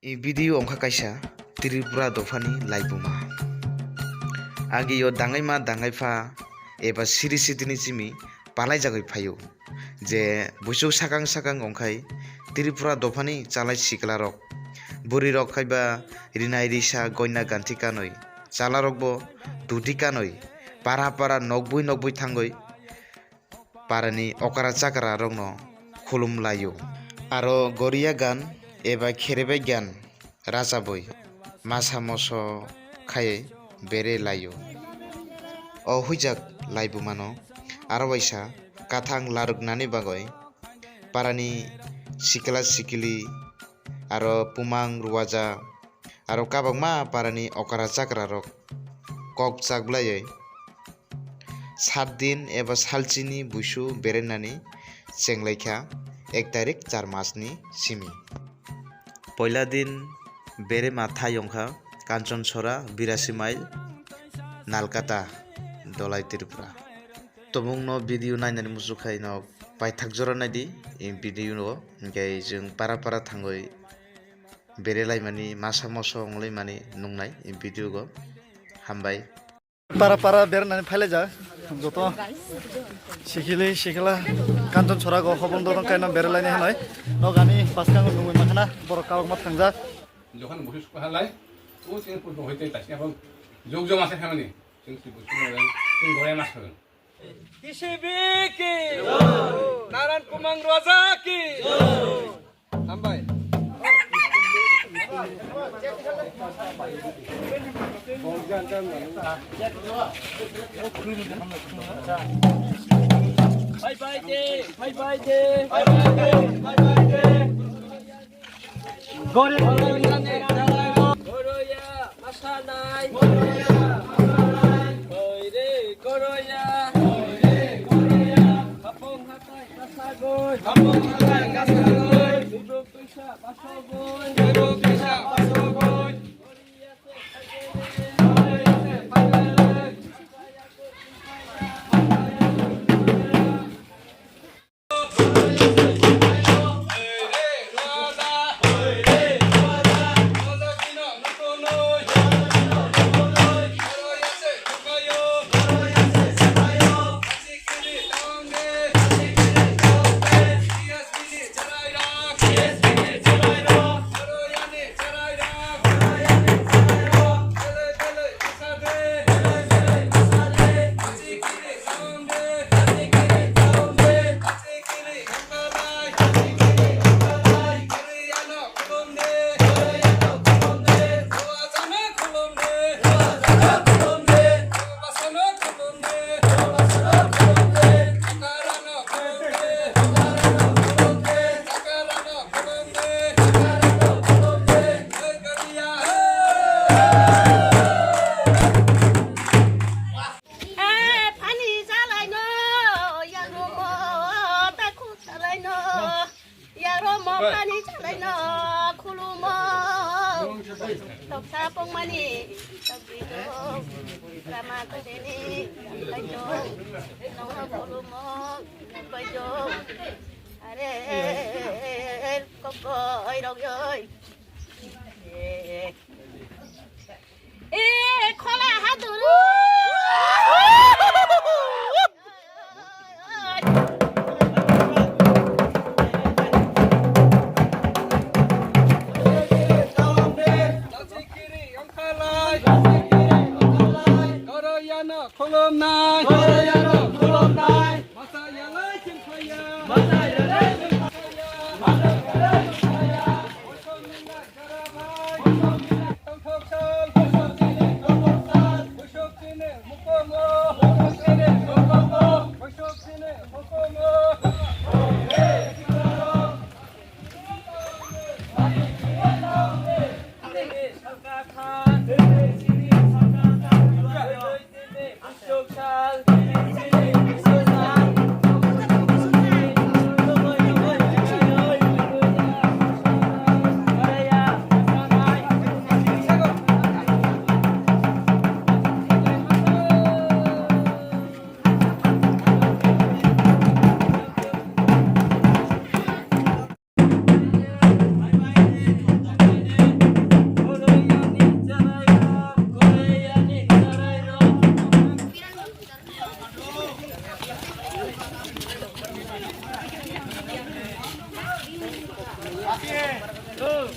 Video ongka kaisa Tripura dofani laibuma. Agi yo dangai ma dangai fa eba siri sitini simi palai jagoi phayo. Je busu sakang sakang ongkai Tripura dofani chalai sikla rok. Buri rok khaiba rinai risa goina ganti kanoi. Chala rok bo duti kanoi. Para para nogbui nogbui thangoi. Parani okara chakara rok no khulum layo. Aro goria gan eba kherebe gan raja boi masa moso khai bere layo o huijak laibu mano aro waisa kathang laruknani bagoi parani sikla sikili aro pumang ruwaja aro kabangma parani okara chakra rok kok chakblai 7 din eba salchini busu berenani chenglaikha 1 tarik 4 masni simi Poila din bere matha yongkha Kanchonsora 82 mail Nalkata Dolai Tripura Tomung no video nainani musukhai no paithak jora naidi in video no ngai jeng para para thangoi bere laimani masa moso onglai mani nungnai in video go hambai para para bernani phailaja joto sikili sikila Kanchonsora go hobong dorong kaina berelaini hanai nogani paskang nungui makhana borok kawak mat thangja যখন বসে হালাই ও সিং পুরো হইতে তাই এখন যোগ জমা আছে খামানি সিং সিং গড়ে মাছ খাবেন কিসেবি কি নারায়ণ কুমাং রাজা কি আমবাই বাই বাই দে বাই বাই দে বাই বাই দে বাই বাই দে গরে গরয়া আশা নাই গরয়া আশা নাই কইরে গরয়া কইরে গরয়া আপন হাতায় কাছা গই আপন হাতায় কাছা গই দুটো পয়সা বাসা গই দুটো পয়সা বাসা গই গরিয়াতে গরিয়াতে পাগলে Pongmani, tabido, rama kadeni, kajo, nawa kulumo, kajo, are, koko, oirogoy, kola haduru. Kolom nai, kolom nai, masa yalai kim khaya, masa yalai kim khaya, masa yalai kim khaya,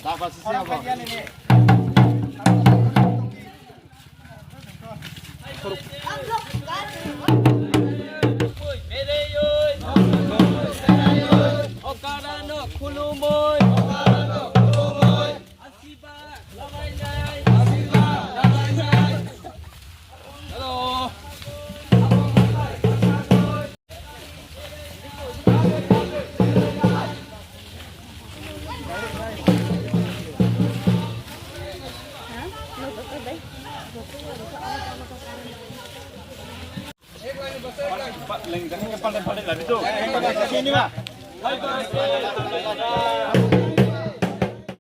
Dapat siapa? Okarano khulumoy asiba lamai nai hello Lengkapnya kepala-kepala lah itu. Sini, Pak.